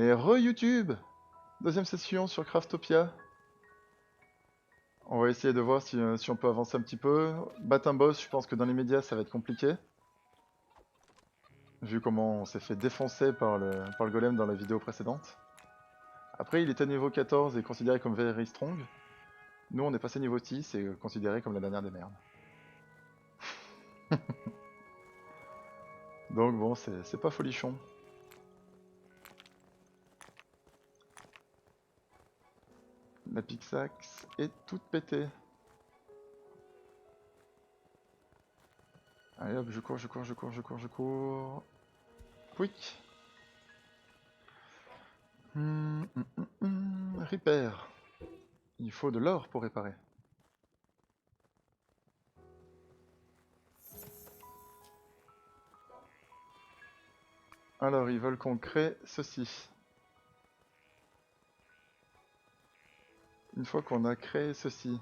Mais re-YouTube! Deuxième session sur Craftopia. On va essayer de voir si on peut avancer un petit peu. Battre un boss, je pense que dans les médias ça va être compliqué. Vu comment on s'est fait défoncer par le golem dans la vidéo précédente. Après, il était niveau 14 et considéré comme very strong. Nous, on est passé niveau 6 et considéré comme la dernière des merdes. Donc bon, c'est pas folichon. La pixaxe est toute pétée. Allez hop, je cours. Quick. Repair. Il faut de l'or pour réparer. Alors, ils veulent qu'on crée ceci. Une fois qu'on a créé ceci,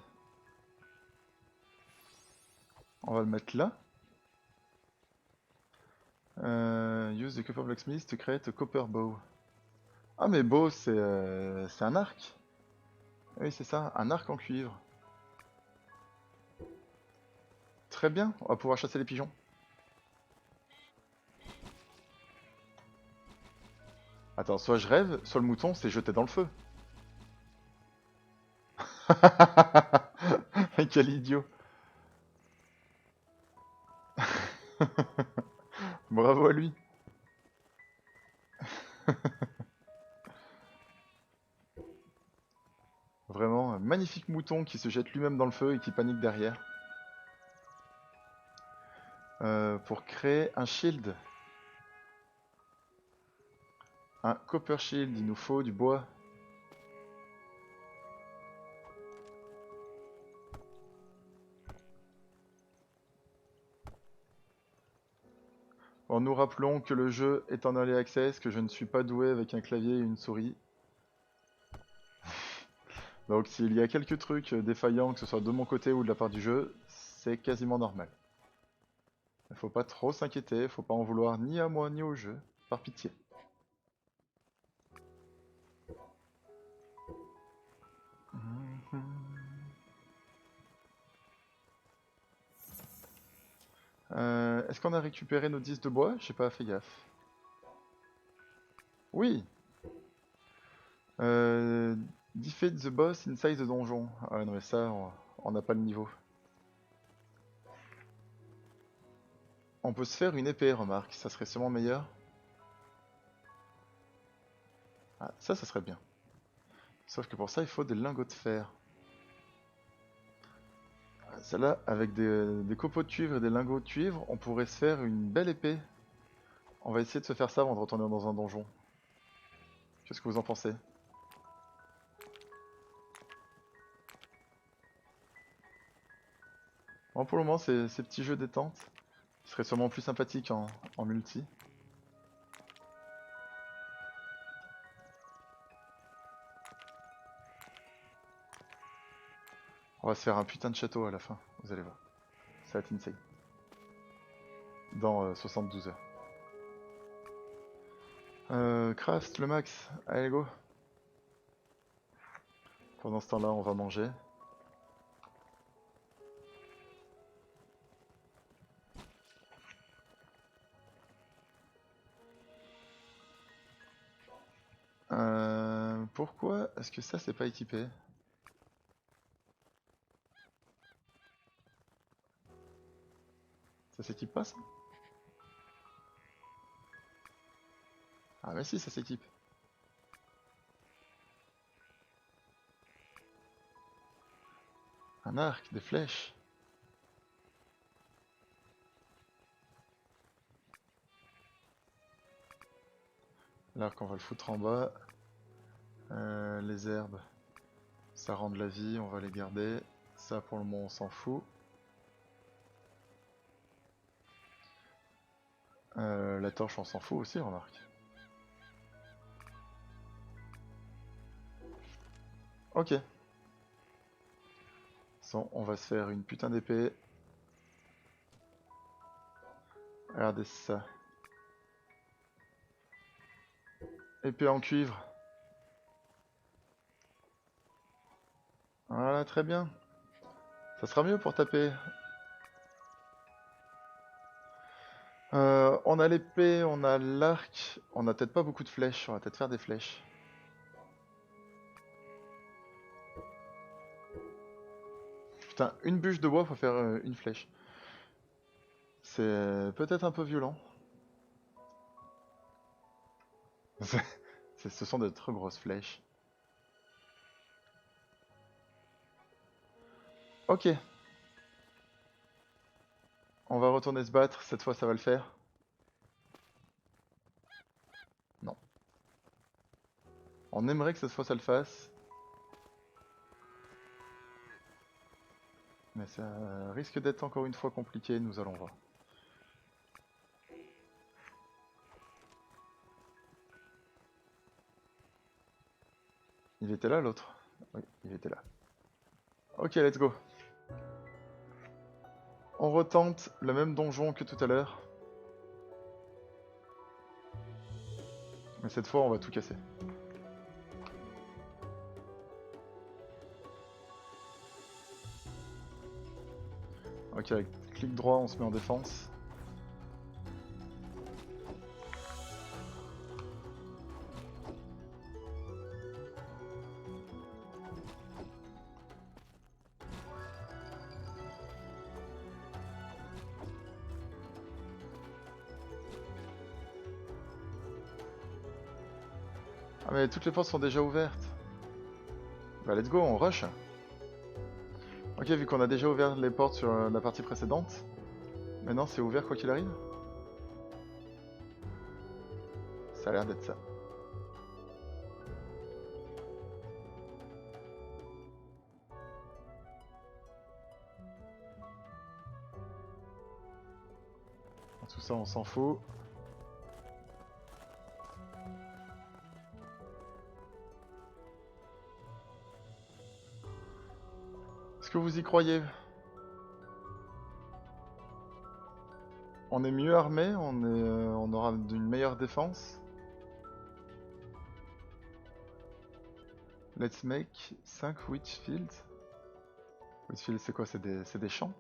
on va le mettre là. Use the copper blacksmith to create a copper bow. Ah mais bow c'est un arc. Oui c'est ça, un arc en cuivre. Très bien, on va pouvoir chasser les pigeons. Attends, soit je rêve, soit le mouton s'est jeté dans le feu. Quel idiot. Bravo à lui. Vraiment, un magnifique mouton qui se jette lui-même dans le feu et qui panique derrière. Pour créer un shield. Un copper shield, il nous faut du bois. Bon, nous rappelons que le jeu est en early access, que je ne suis pas doué avec un clavier et une souris. Donc s'il y a quelques trucs défaillants, que ce soit de mon côté ou de la part du jeu, c'est quasiment normal. Il faut pas trop s'inquiéter, faut pas en vouloir ni à moi ni au jeu, par pitié. Est-ce qu'on a récupéré nos 10 de bois? J'ai pas fait gaffe. Oui. Defeat the boss inside the donjon. Ah non mais ça, on n'a pas le niveau. On peut se faire une épée, remarque, ça serait sûrement meilleur. Ah, ça serait bien. Sauf que pour ça, il faut des lingots de fer. Celle-là, avec des copeaux de cuivre et des lingots de cuivre, on pourrait se faire une belle épée. On va essayer de se faire ça avant de retourner dans un donjon. Qu'est-ce que vous en pensez? Bon, pour le moment, ces petits jeux détente. Ils seraient sûrement plus sympathiques en multi. On va se faire un putain de château à la fin, vous allez voir. Ça va être insane. Dans 72 heures. Craft le max, allez go. Pendant ce temps-là, on va manger. Pourquoi est-ce que ça c'est pas équipé? Ça s'équipe pas ça? Ah mais si, ça s'équipe. Un arc, des flèches. L'arc on va le foutre en bas. Les herbes, ça rend de la vie, on va les garder. Ça pour le moment on s'en fout. La torche on s'en fout aussi, remarque. Ok. Bon, on va se faire une putain d'épée. Regardez ça. Épée en cuivre. Voilà, très bien. Ça sera mieux pour taper. On a l'épée, on a l'arc. On a peut-être pas beaucoup de flèches. On va peut-être faire des flèches. Putain, une bûche de bois pour faire une flèche. C'est peut-être un peu violent. Ce sont de très grosses flèches. Ok. On va retourner se battre. Cette fois, ça va le faire. Non. On aimerait que cette fois, ça le fasse. Mais ça risque d'être encore une fois compliqué. Nous allons voir. Il était là, l'autre? Oui, il était là. Ok, let's go. On retente le même donjon que tout à l'heure. Mais cette fois, on va tout casser. Ok, avec clic droit, on se met en défense. Ah mais toutes les portes sont déjà ouvertes. Bah let's go, on rush. Ok, vu qu'on a déjà ouvert les portes sur la partie précédente, maintenant c'est ouvert quoi qu'il arrive. Ça a l'air d'être ça. Tout ça on s'en fout. Est-ce que vous y croyez? On est mieux armé, on aura une meilleure défense. Let's make 5 Witchfields. Witchfields c'est quoi? C'est des champs?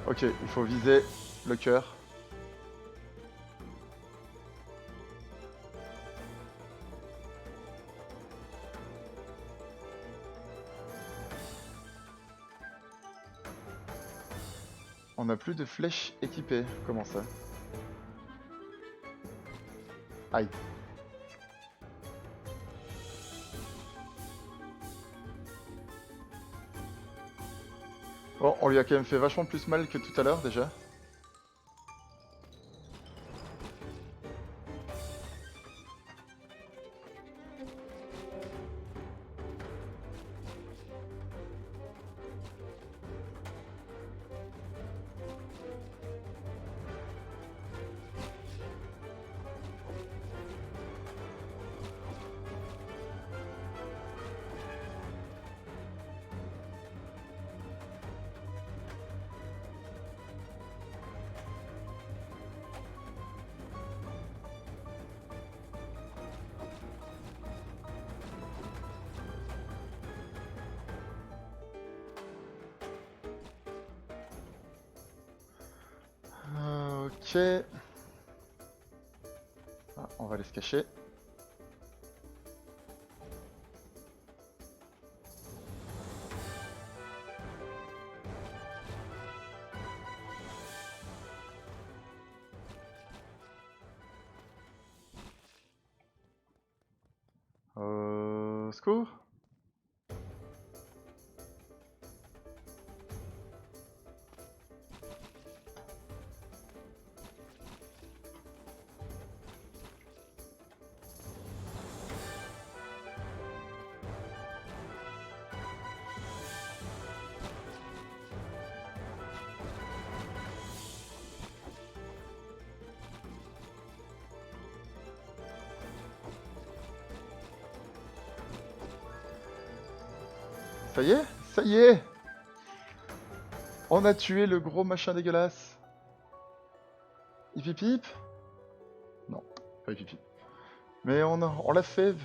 Ok, il faut viser le cœur. On n'a plus de flèches équipées. Comment ça? Aïe. Bon, on lui a quand même fait vachement plus mal que tout à l'heure déjà. Ok. Ah, on va aller se cacher. Secours. Ça y est? Ça y est! On a tué le gros machin dégueulasse. Hip hip hip? Non, pas hip hip hip. Mais on l'a fait.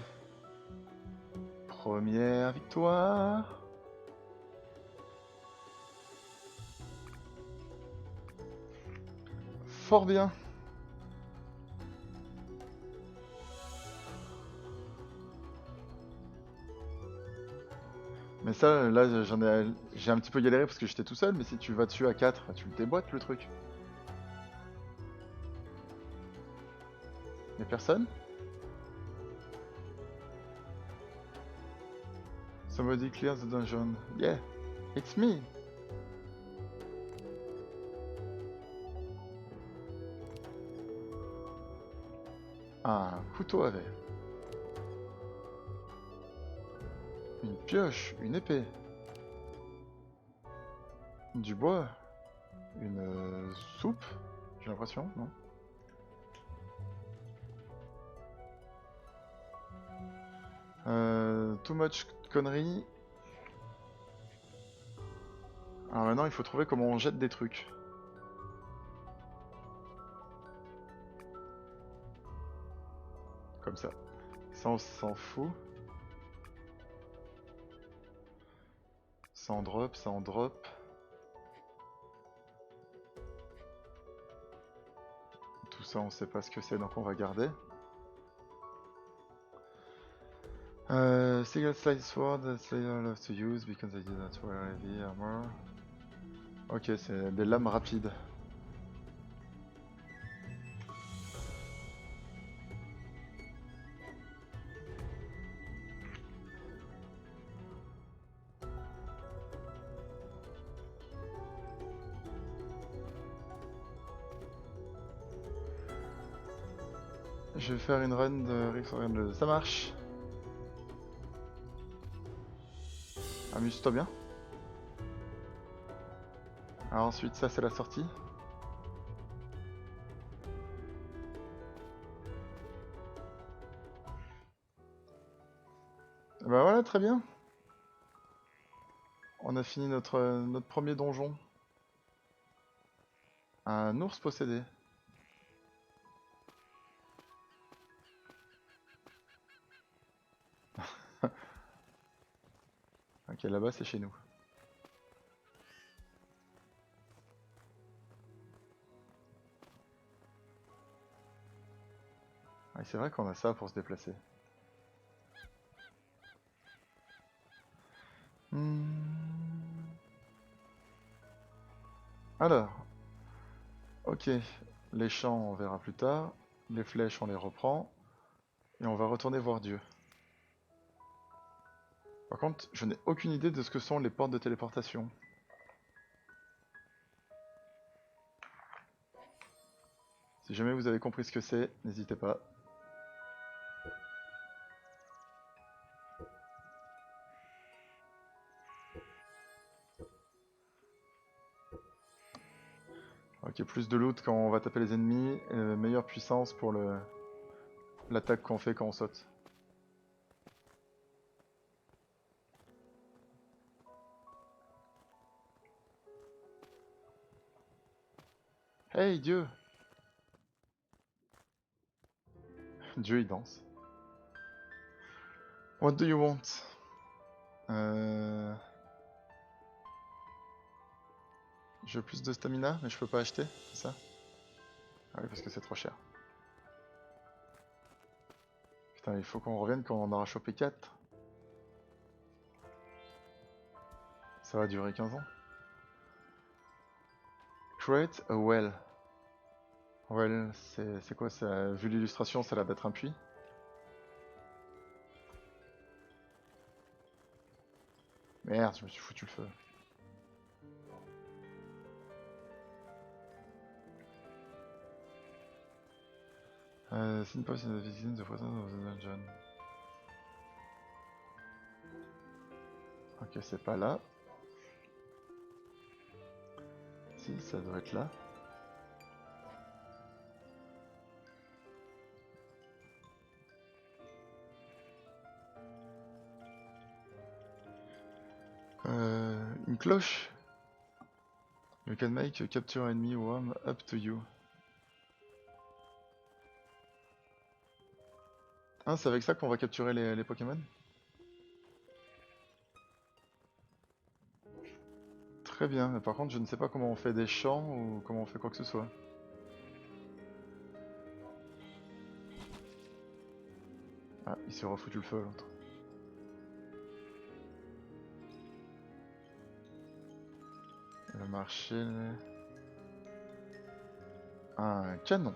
Première victoire. Fort bien. Mais ça, là, j'ai un petit peu galéré parce que j'étais tout seul, mais si tu vas dessus à 4, tu le déboîtes le truc. Y'a personne? Somebody clears the dungeon. Yeah, it's me. Un couteau à verre. Une pioche, une épée. Du bois. Une soupe, j'ai l'impression, non? Too much conneries. Alors maintenant, il faut trouver comment on jette des trucs. Comme ça. Ça, on s'en fout. Ça en drop, ça en drop. Tout ça, on sait pas ce que c'est, donc on va garder. Single slide sword that Slayer loves to use because they did not wear heavy armor. Ok, c'est des lames rapides. Je vais faire une run de Rift Ragnarok. Ça marche. Amuse-toi bien. Alors ensuite, ça c'est la sortie. Bah voilà, très bien. On a fini notre premier donjon. Un ours possédé. Ok, là-bas c'est chez nous. Ah, c'est vrai qu'on a ça pour se déplacer. Alors, ok, les champs on verra plus tard, les flèches on les reprend, et on va retourner voir Dieu. Par contre, je n'ai aucune idée de ce que sont les portes de téléportation. Si jamais vous avez compris ce que c'est, n'hésitez pas. Ok, plus de loot quand on va taper les ennemis, et meilleure puissance pour l'attaque qu'on fait quand on saute. Hey Dieu! Dieu il danse. What do you want? Je veux plus de stamina, mais je peux pas acheter, c'est ça? Ah oui, parce que c'est trop cher. Putain, il faut qu'on revienne quand on aura chopé 4. Ça va durer 15 ans. Create a well. Well, c'est quoi ça? Vu l'illustration, ça a l'air d'être un puits. Merde, je me suis foutu le feu. Signpost in the visiting the presence of the dungeon. Ok, c'est pas là. Si, ça doit être là. Une cloche. You can make a capture enemy warm up to you. Ah, c'est avec ça qu'on va capturer les Pokémon? Très bien, mais par contre je ne sais pas comment on fait des champs ou comment on fait quoi que ce soit. Ah, il s'est refoutu le feu l'autre. Le marché... Un canon.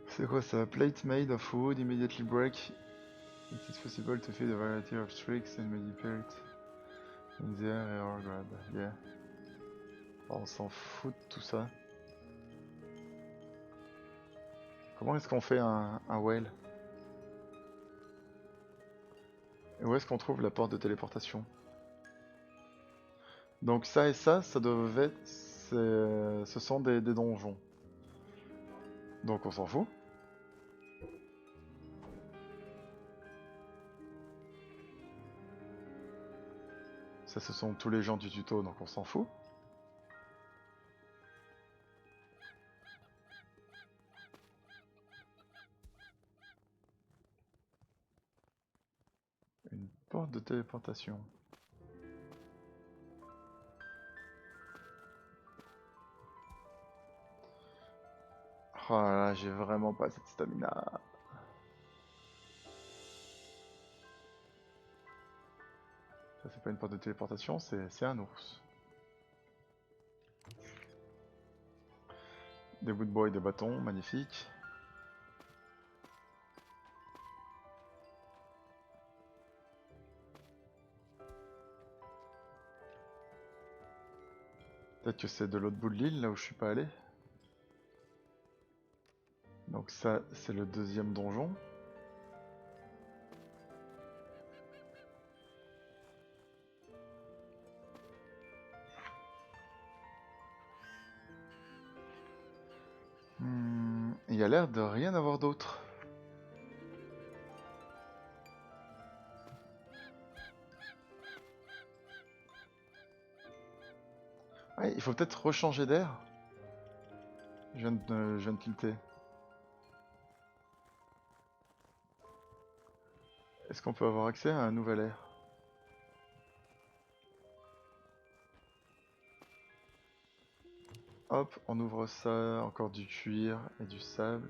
C'est quoi ça? Plate made of wood immediately break. It is possible to feed a variety of tricks and manipulate in the air or grab. Yeah. Oh, on s'en fout de tout ça. Comment est-ce qu'on fait un whale? Et où est-ce qu'on trouve la porte de téléportation? Donc ça et ça doivent être... Ce sont des donjons. Donc on s'en fout. Ça ce sont tous les gens du tuto, donc on s'en fout. Une porte de téléportation. Oh là là, j'ai vraiment pas cette stamina. Ça c'est pas une porte de téléportation, c'est un ours. Des bouts de bois et des bâtons, magnifique. Peut-être que c'est de l'autre bout de l'île, là où je suis pas allé. Donc ça, c'est le deuxième donjon. Il y a l'air de rien avoir d'autre. Ouais, il faut peut-être rechanger d'air. Je viens de tilter. Est-ce qu'on peut avoir accès à un nouvel air? Hop, on ouvre ça, encore du cuir et du sable.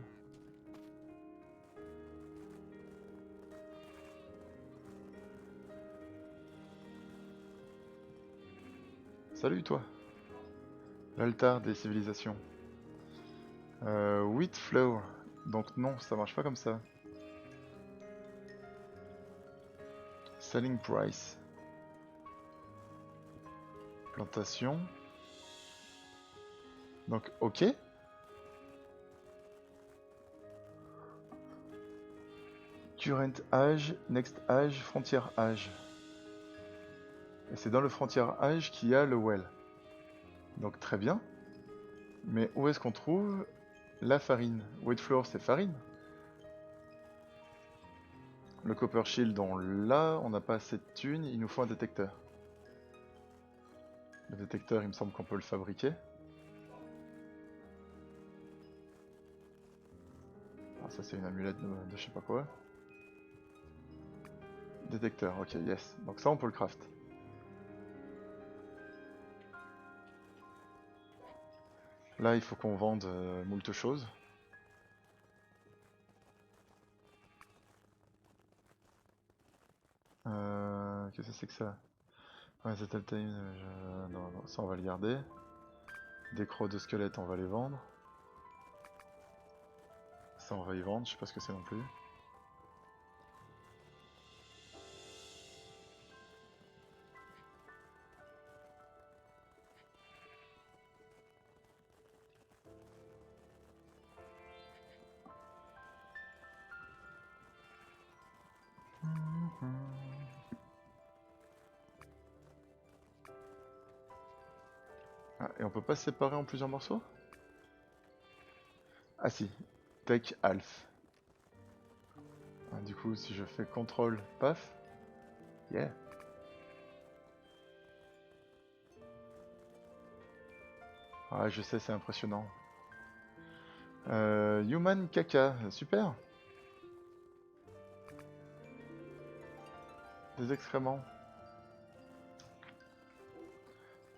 Salut toi! L'altar des civilisations. Wheat flour. Donc non, ça marche pas comme ça. Selling price. Plantation. Donc ok. Current age, next age, frontier age. Et c'est dans le frontier age qu'il y a le well. Donc très bien. Mais où est-ce qu'on trouve la farine? Wheat flour c'est farine. Le copper shield, là on n'a pas assez de thunes, il nous faut un détecteur. Le détecteur il me semble qu'on peut le fabriquer. Ah, ça c'est une amulette de je sais pas quoi. Détecteur, ok, yes. Donc ça on peut le craft. Là il faut qu'on vende moult choses. Qu'est-ce que c'est que ça? Ouais, c'est time, non, non, ça on va le garder. Des crocs de squelettes on va les vendre. Ça on va y vendre, je sais pas ce que c'est non plus. Ah, et on peut pas se séparer en plusieurs morceaux? Ah si, Tech Half. Ah, du coup, si je fais contrôle, paf. Yeah. Ah, je sais, c'est impressionnant. Human caca, super. Des excréments.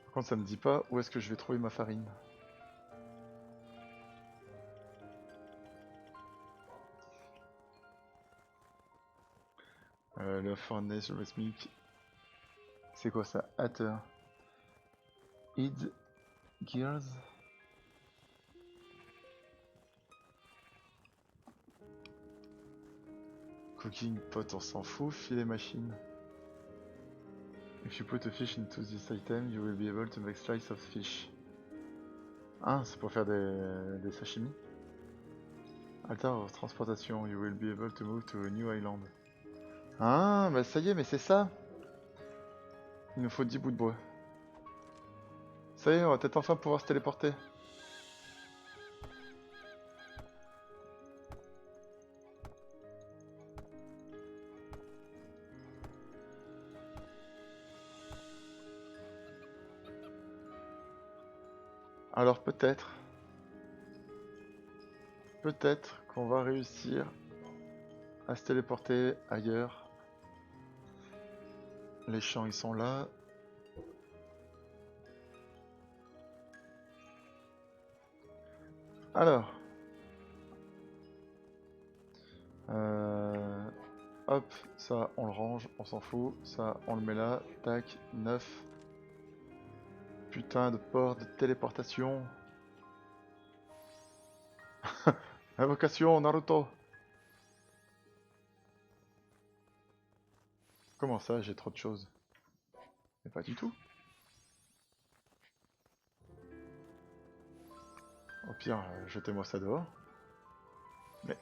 Par contre, ça me dit pas où est-ce que je vais trouver ma farine. Le Furnace Rhythmic. C'est quoi ça? Hatter. Id Gears. Cooking pot, on s'en fout. Filet machine. If you put a fish into this item, you will be able to make slice of fish. Ah, c'est pour faire des sashimi. Alter of transportation, you will be able to move to a new island. Ah, bah ça y est, mais c'est ça. Il nous faut 10 bouts de bois. Ça y est, on va peut-être enfin pouvoir se téléporter. Alors peut-être qu'on va réussir à se téléporter ailleurs. Les champs ils sont là. Alors. Hop, ça on le range, on s'en fout. Ça on le met là. Tac, 9. Putain de port de téléportation. Invocation Naruto. Comment ça, j'ai trop de choses? Mais pas du tout. Au pire, jetez-moi ça dehors. Mais,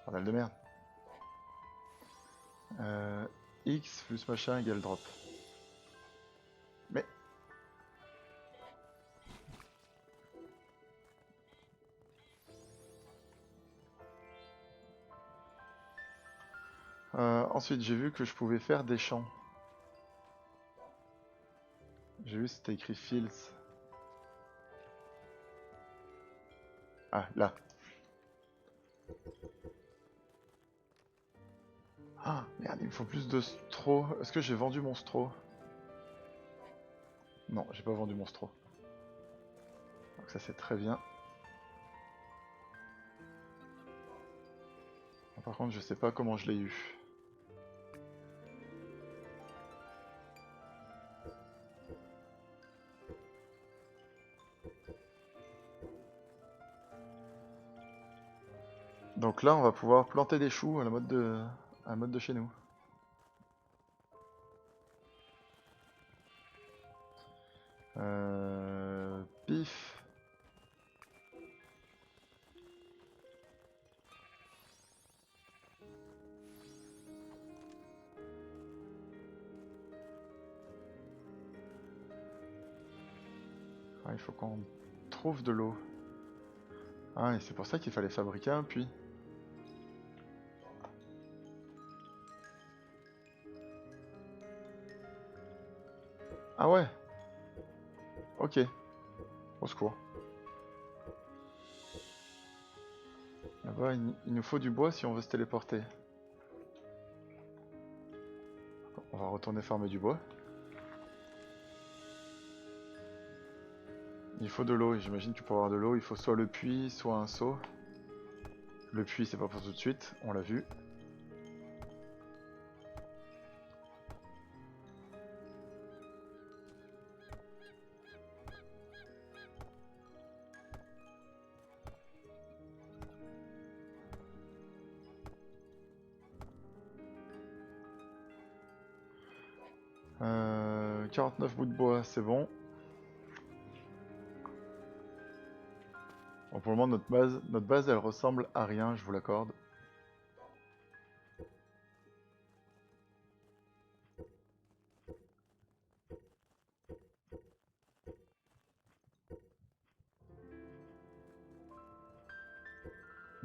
bordel de merde. X plus machin égale drop. Mais... ensuite, j'ai vu que je pouvais faire des champs. J'ai vu c'était écrit Fields. Ah, là. Ah, merde, il me faut plus de straw. Est-ce que j'ai vendu mon straw? Non, j'ai pas vendu mon straw. Donc ça c'est très bien. Par contre, je sais pas comment je l'ai eu. Donc là, on va pouvoir planter des choux à la mode de chez nous. Pif. Ah, il faut qu'on trouve de l'eau. Ah, et c'est pour ça qu'il fallait fabriquer un puits. Ah ouais. Ok. Au secours. Là-bas, il nous faut du bois si on veut se téléporter. On va retourner farmer du bois. Il faut de l'eau, et j'imagine que pour avoir de l'eau, il faut soit le puits, soit un seau. Le puits, c'est pas pour tout de suite, on l'a vu. Euh, 49 bouts de bois, c'est bon. Bon, pour le moment, notre base, elle ressemble à rien, je vous l'accorde.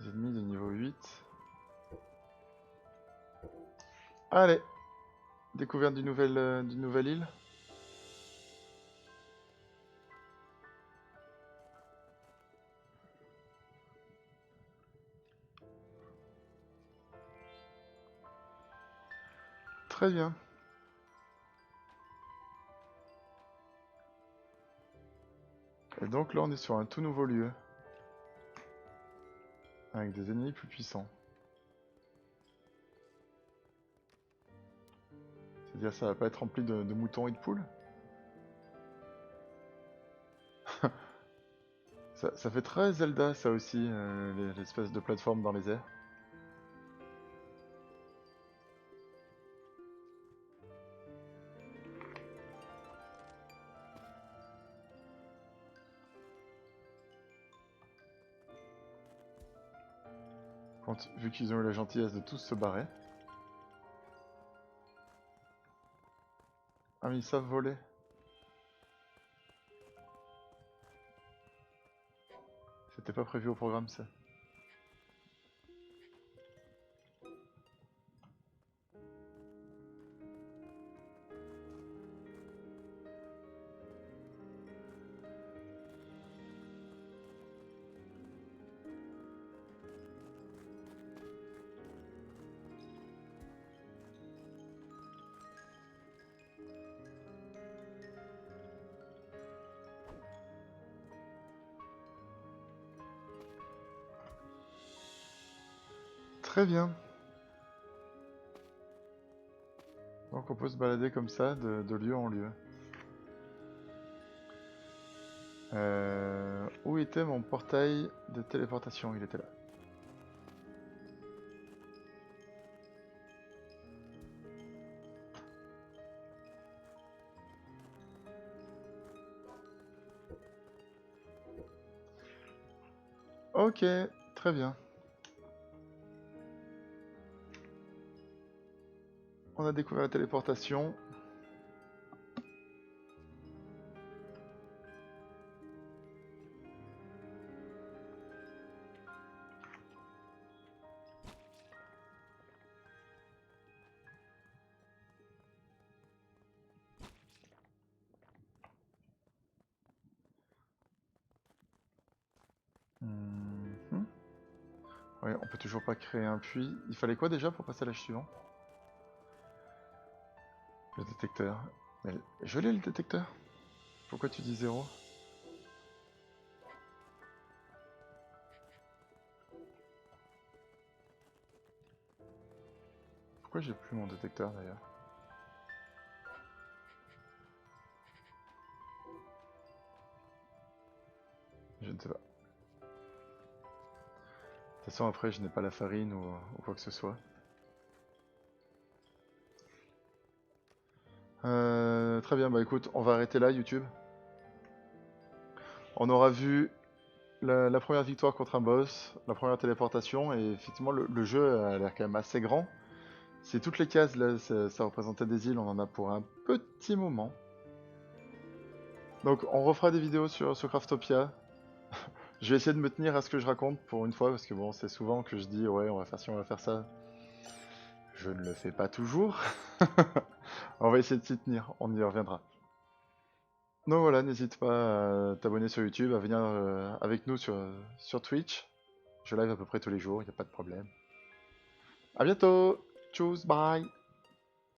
Des ennemis de niveau 8. Allez, découverte d'une nouvelle île. Très bien. Et donc là on est sur un tout nouveau lieu. Avec des ennemis plus puissants. C'est-à-dire ça va pas être rempli de moutons et de poules? Ça fait très Zelda ça aussi, l'espèce de plateforme dans les airs. Vu qu'ils ont eu la gentillesse de tous se barrer. Ah mais ils savent voler. C'était pas prévu au programme ça. Très bien. Donc on peut se balader comme ça de lieu en lieu. Où était mon portail de téléportation? Il était là. Ok, très bien. On a découvert la téléportation. Mhm. Ouais, on peut toujours pas créer un puits. Il fallait quoi déjà pour passer à l'âge suivant? Le détecteur. Mais je l'ai le détecteur. Pourquoi tu dis 0? Pourquoi j'ai plus mon détecteur d'ailleurs? Je ne sais pas. De toute façon après je n'ai pas la farine ou quoi que ce soit. Très bien, bah écoute, on va arrêter là YouTube. On aura vu la première victoire contre un boss, la première téléportation, et effectivement le jeu a l'air quand même assez grand. Si toutes les cases là ça représentait des îles, on en a pour un petit moment. Donc on refera des vidéos sur Craftopia. Je vais essayer de me tenir à ce que je raconte pour une fois, parce que bon, c'est souvent que je dis ouais on va faire ci, on va faire ça. Je ne le fais pas toujours. On va essayer de s'y tenir, on y reviendra. Donc voilà, n'hésite pas à t'abonner sur YouTube, à venir avec nous sur Twitch. Je live à peu près tous les jours, il n'y a pas de problème. A bientôt. Tchuss, bye.